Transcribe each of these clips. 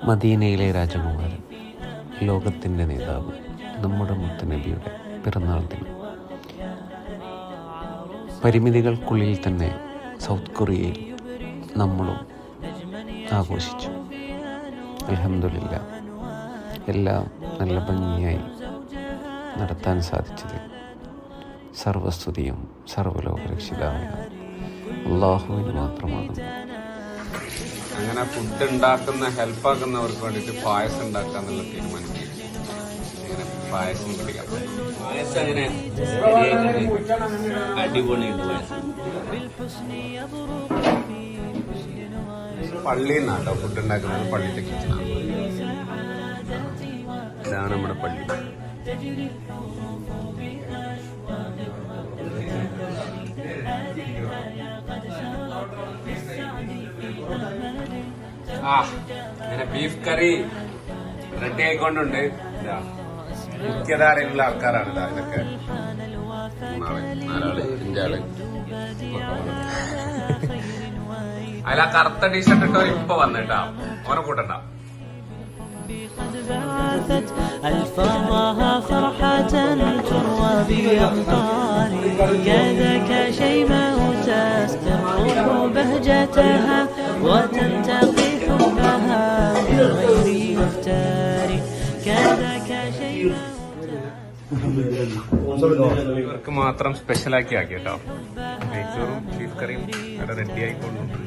മദീനയിലെ രാജകുമാരൻ, ലോകത്തിൻ്റെ നേതാവ്, നമ്മുടെ മുത്തുനബിയുടെ പിറന്നാൾ ദിനം. പരിമിതികൾക്കുള്ളിൽ തന്നെ സൗത്ത് കൊറിയയിൽ നമ്മളും ആഘോഷിച്ചു. അൽഹംദുലില്ലാ, എല്ലാം നല്ല ഭംഗിയായി നടത്താൻ സാധിച്ചത് സർവസ്തുതിയും സർവ്വലോകരക്ഷിതാവായ അള്ളാഹുവിന് മാത്രമാകുന്നു. അങ്ങനെ ഫുഡ് ഉണ്ടാക്കുന്ന ഹെൽപ്പാക്കുന്നവർക്ക് വേണ്ടിയിട്ട് പായസം ഉണ്ടാക്കാന്നുള്ള തീരുമാനിച്ചു. അങ്ങനെ പായസം കുടിക്കാം. പായസം അങ്ങനെ അടിപൊളിയുണ്ട്. പള്ളിയിൽ നിന്നാട്ടോ ഫുഡ് ഉണ്ടാക്കുന്നത്. പള്ളിയിലെ കിച്ചണാണ്. ഇതാണ് നമ്മുടെ പള്ളി. അങ്ങനെ ബീഫ് കറി റെഡി ആയിക്കൊണ്ടുണ്ട്. മുഖ്യധാരയിലുള്ള ആൾക്കാരാണ് ഇതൊക്കെ. 4 5 അതിൽ ആ കറുത്ത ടീഷർട്ട് ഇട്ടോ ഇപ്പൊ വന്നിട്ടാ ഓനെ കൂട്ടണ്ട. الفرها فرحة تروى بأقطار كذاك شيماء تستمر بهجتها وتنتقي حبها من غير مختار كذاك شيماء. ഇവർക്ക് മാത്രം സ്പെഷ്യലാക്കി ആക്കി കേട്ടോ. നെയ്ച്ചോറും ബീഫ് കറിയും അവിടെ റെഡി ആയിക്കൊണ്ടുണ്ട്.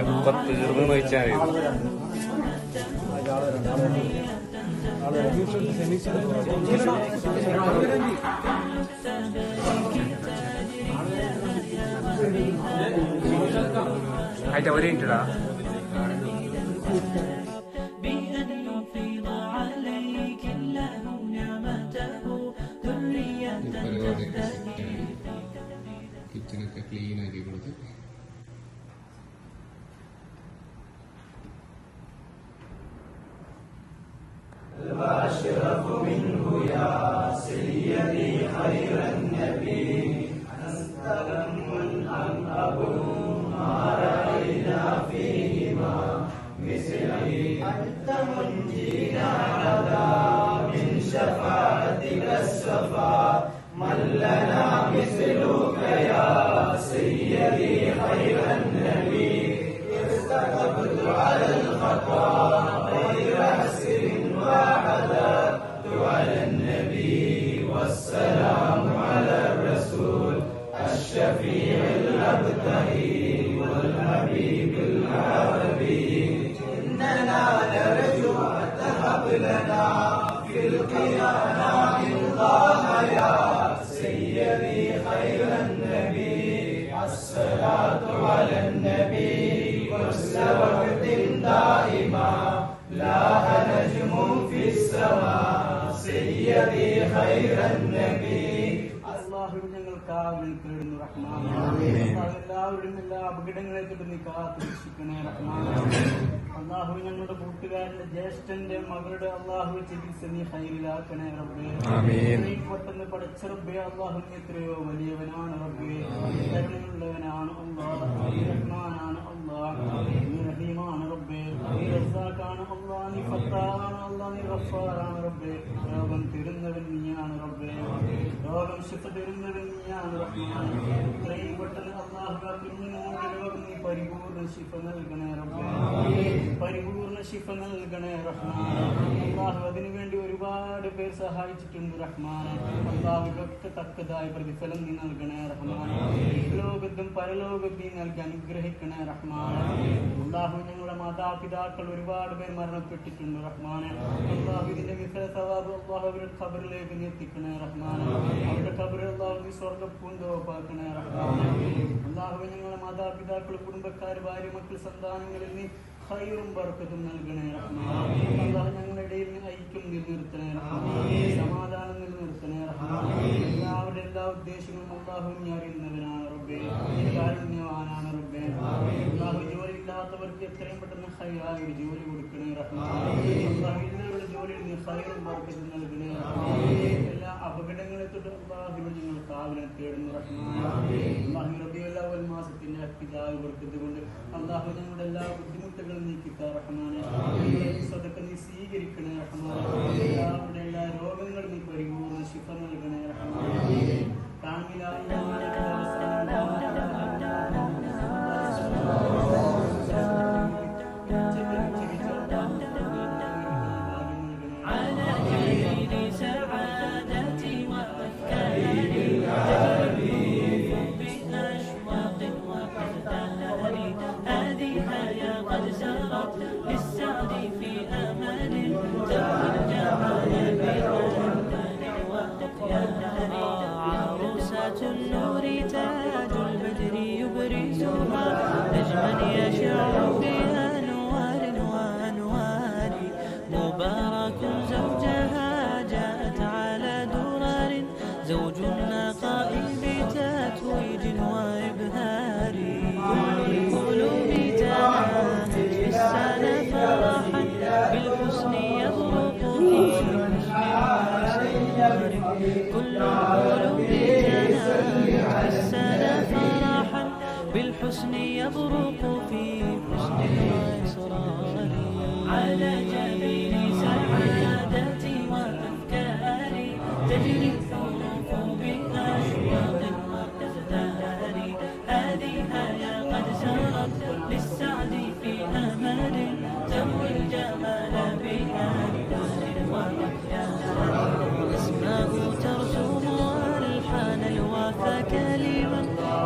എപ്പ തീർന്നു വെച്ചാൽ ആയിട്ട് ഒരു മിനിറ്റാ. കിച്ചണൊക്കെ ക്ലീൻ ആക്കി കൊടുത്ത് الأشرف منه يا سيدي خير النبي أنستلم أن أبو ما رأينا فيهما مثله أنت منجينا غدا من شفاعتك الصفا من لنا مثلك يا سيدي خير النبي ارتكبت على الخطا غير حسر وعددت على النبي والسلام على الرسول الشفيع الأبتهي والحبيب العربي إننا نرجو أن تهب لنا في القيامة الله يا سيدي خير النبي الصلاة على النبي كل وقت دائما لاح نجم في السماء سيدي خير النبي. എല്ലാവരും എല്ലാ അപകടങ്ങളെ തൊട്ട് നീ കാത്തുരക്ഷിക്കണേ റഹ്മാനേ. അള്ളാഹു ഞങ്ങളുടെ കൂട്ടുകാരന്റെ ജ്യേഷ്ഠന്റെ മകളുടെ അള്ളാഹു ചികിത്സ നീ ഹൈറിലാക്കണേ റബ്ബേ. പെട്ടെന്ന് പഠിച്ച റബ്ബേ. അള്ളാഹു എത്രയോ വലിയവനാണ് റബ്ബേ. കരുണയുള്ളവനാണ് അള്ളാഹ്. റഹ്മാനാണ് അള്ളാഹ്. നീ റഹീമാണ് റബ്ബേ. നീ റസാഖാണ് അള്ളാഹ്. നീ ഫത്താഹാണ് അള്ളാഹ്. നീ ഗഫാറാണ് റബ്ബേ. രോഗം തരുന്നവൻ നീയാണ് റബ്ബേ. രോഗം ശിഫ തരുന്നവൻ നീയാണ് റഹ്മാൻ. ഇത്രയും പെട്ടെന്ന് അള്ളാഹു കുഞ്ഞിന് രോഗം നീ പരിപൂർണ്ണ ശിഫ നൽകണേ റബ്ബേ. പരിപൂർണ്ണ ശിഫ നൽകണേ റഹ്മാൻ. അള്ളാഹു അതിനുവേണ്ടി ഒരുപാട് പേർ സഹായിച്ചിട്ടുണ്ട് റഹ്മാൻ. അള്ളാഹുവിനൊക്കെ തക്കതായ പ്രതിഫലം നീ നൽകണേ റഹ്മാൻ. ലോകത്തും പരലോകത്തും നീ നൽകി അനുഗ്രഹിക്കണേ റഹ്മാൻ. അള്ളാഹു ഞങ്ങളുടെ മാതാപിതാക്കൾ ഒരുപാട് പേർ മരണപ്പെട്ടിട്ടുണ്ട് റഹ്മാൻ. അള്ളാഹു ഇതിന്റെ മിഥല സവാബ് അള്ളാഹു അവരുടെ ഖബറിലേക്ക് നീ എത്തിക്കണേ റഹ്മാൻ. അവരുടെ ഖബറിൽ അള്ളാഹു നീ സ്വർഗ്ഗപ്പൂന്തോപ്പാക്കണേ റഹ്മാൻ. അള്ളാഹു ഞങ്ങളുടെ മാതാപിതാക്കൾ, കുടുംബക്കാർ, ഭാര്യ, മക്കൾ, സന്താനങ്ങളിൽ നീ ഖൈറും ബർക്കത്തും നൽകണേ റഹ്മാൻ. അള്ളാഹു ഞങ്ങളുടെ ഇടയിൽ നീ ഐക്യം നിലനിർത്തണേ റഹ്മാൻ. സമാധാനം നിലനിർത്തണേ റഹ്മാൻ. എല്ലാവരുടെ എല്ലാ ഉദ്ദേശങ്ങളും അള്ളാഹു നീ അറിയുന്നവനാണ് റബ്ബേ. കാരുണ്യവാനാണ് റബ്ബേ. അള്ളാഹു ജോലിയില്ലാത്തവർക്ക് എത്രയും പെട്ടെന്ന് ഖൈറായ ഒരു ജോലി കൊടുക്കണേ റഹ്മാൻ. അള്ളാഹു എല്ലാവരുടെ ജോലിയിൽ നീ ഖൈറും ബർക്കത്തും നൽകണേ റഹ്മാൻ. എല്ലാ സമയത്തോട്ട് അള്ളാഹുവിനോട് ഞങ്ങൾ കാവലിനെ തേടുന്നു റഹ്മാനേ. അള്ളാഹു റബീഉൽ അവ്വൽ മാസത്തിന്റെ അക്തിദാവ് ബർക്കത്ത് കൊണ്ട് അള്ളാഹു ഞങ്ങളുടെ എല്ലാ ബുദ്ധിമുട്ടുകളും നീക്കിത്താ റഹ്മാനേ. ഞങ്ങളുടെ ഈ സദഖ നീ സ്വീകരിക്കണേ റഹ്മാനേ. എല്ലാവരുടെ എല്ലാ രോഗങ്ങളും നീ പരിപൂർണ്ണ ശിഫ നൽകണേ റഹ്മാനേ. കാമിലായ النور تاج البدر يبرزها نجما يشع بها أنوار وأنوار مبارك زوجها جاءت على درر زوج النقاء بتتويج وإبهار قلوب تناهت في السنة فرحا بالحسن يبرق كل قلوب بالحسن يبرق في حسن وإصرار على جبين سعادتي وأفكاري تجري الحروف بأشواق وأزدار هذه يا قد سرت للسعد في أمل تروي الجمال بها أسماء ترسم ألحان الوفا كلما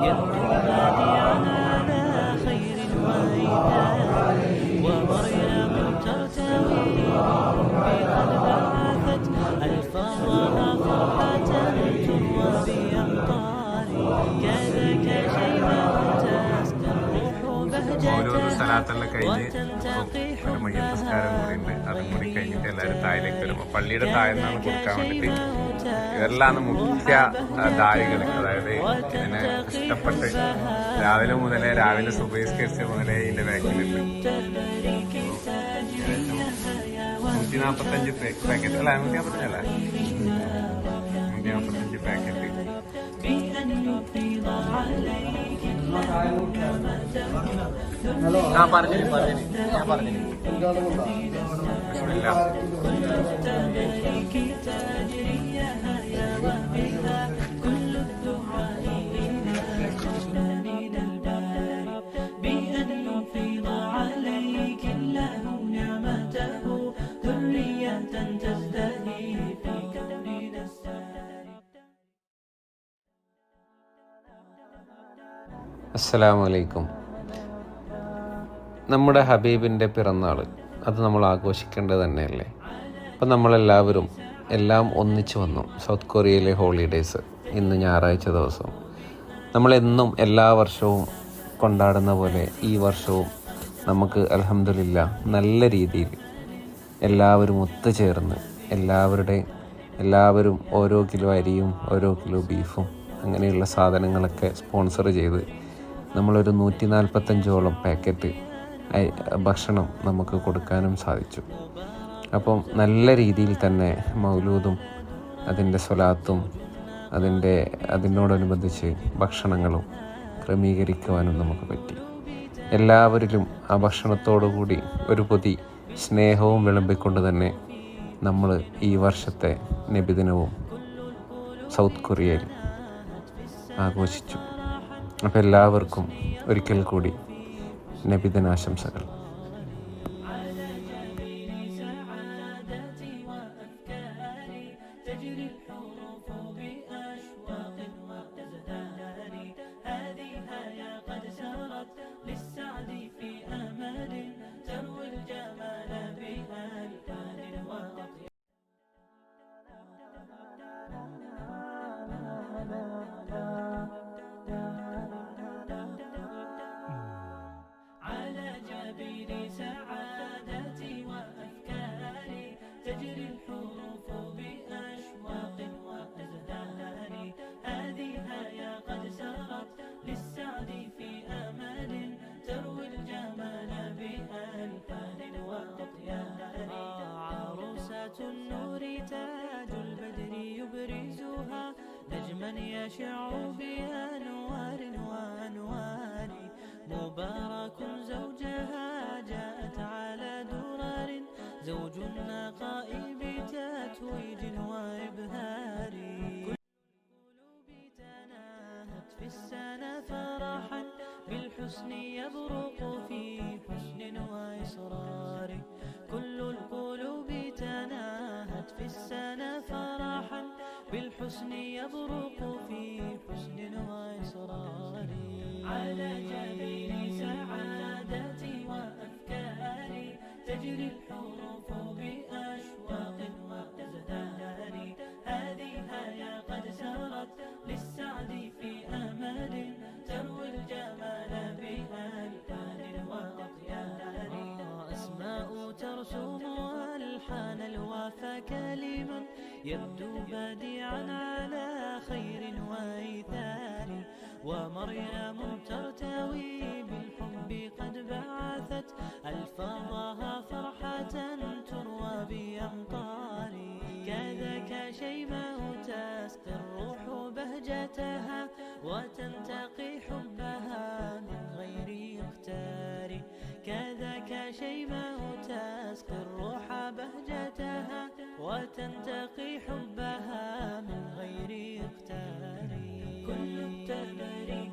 يبدو بادعا على خير وإيثار ومريم ترتوي بقد بعثت ألفاظها فرحة تروى بأمطار كذاك شيماء تستروح بهجتها وتلتقي മയ്യത്തസ്കാരം കൂടി ഉണ്ട്. അതും കൂടി കഴിഞ്ഞിട്ട് എല്ലാവരും താഴേക്ക് വരുമ്പോൾ പള്ളിയുടെ താഴെ നിന്നാണ് കൊടുക്കാൻ വേണ്ടിയിട്ട് ഇവരിലാണ് മുഖ്യ ദായികൾ. അതായത് ഇതിനെ ഇഷ്ടപ്പെട്ട് രാവിലെ സുബഹിസ്കരിച്ച മുതലേ ഇതിന്റെ ബാക്കിലുണ്ട്. 145 പാക്കറ്റ് അല്ല 145 അല്ല 145 പാക്കറ്റ്. അസ്സലാമു അലൈക്കും. നമ്മുടെ ഹബീബിൻ്റെ പിറന്നാൾ അത് നമ്മൾ ആഘോഷിക്കേണ്ടത് തന്നെയല്ലേ. അപ്പം നമ്മളെല്ലാവരും എല്ലാം ഒന്നിച്ചു വന്നു. സൗത്ത് കൊറിയയിലെ ഹോളിഡേയ്സ് ഇന്ന് ഞായറാഴ്ച ദിവസം നമ്മളെന്നും എല്ലാ വർഷവും കൊണ്ടാടുന്ന പോലെ ഈ വർഷവും നമുക്ക് അൽഹംദുലില്ലാ നല്ല രീതിയിൽ എല്ലാവരും ഒത്തുചേർന്ന് എല്ലാവരും ഓരോ കിലോ അരിയും ഓരോ കിലോ ബീഫും അങ്ങനെയുള്ള സാധനങ്ങളൊക്കെ സ്പോൺസർ ചെയ്ത് നമ്മളൊരു 145ഓളം പാക്കറ്റ് ഭക്ഷണം നമുക്ക് കൊടുക്കാനും സാധിച്ചു. അപ്പം നല്ല രീതിയിൽ തന്നെ മൗലൂദും അതിൻ്റെ സ്വലാത്തും അതിനോടനുബന്ധിച്ച് ഭക്ഷണങ്ങളും ക്രമീകരിക്കുവാനും നമുക്ക് പറ്റി. എല്ലാവരിലും ആ ഭക്ഷണത്തോടുകൂടി ഒരു പൊതി സ്നേഹവും വിളമ്പിക്കൊണ്ട് തന്നെ നമ്മൾ ഈ വർഷത്തെ നബിദിനവും സൗത്ത് കൊറിയയിൽ ആഘോഷിച്ചു. അപ്പോൾ എല്ലാവർക്കും ഒരിക്കൽ കൂടി നബിദിനാശംസകൾ. النور تاج البدر يبرزها يشع بأنوار وأنوار مبارك زوجها جاءت على درر زوج النقاء بتتويج وإبهار كل القلوب تناهت في السنة فرحا بالحسن يبرق في حسن وإصرار كل القلوب تناهت في السنة فرحا بالحسن يبرق في حسن وإصرار على جبين سعادتي وأفكاري تجري الحروف بأشواق وأزدهار هذه هيا قد سرت للسعد في أمل تروي الجمال بألوان وأطيار أسماء ترسم ألحان الوفا كلما يبدو بديعا على خير وإيثار ومريم ترتوي بالحب قد بعثت ألفاظها فرحة تروى بأمطار كذاك شيماء تسقي الروح بهجتها وتنتقي حبها من غير اختار كذاك شيماء تسقي الروح بهجتها وتنتقي حبها من غير اختار كل التبريك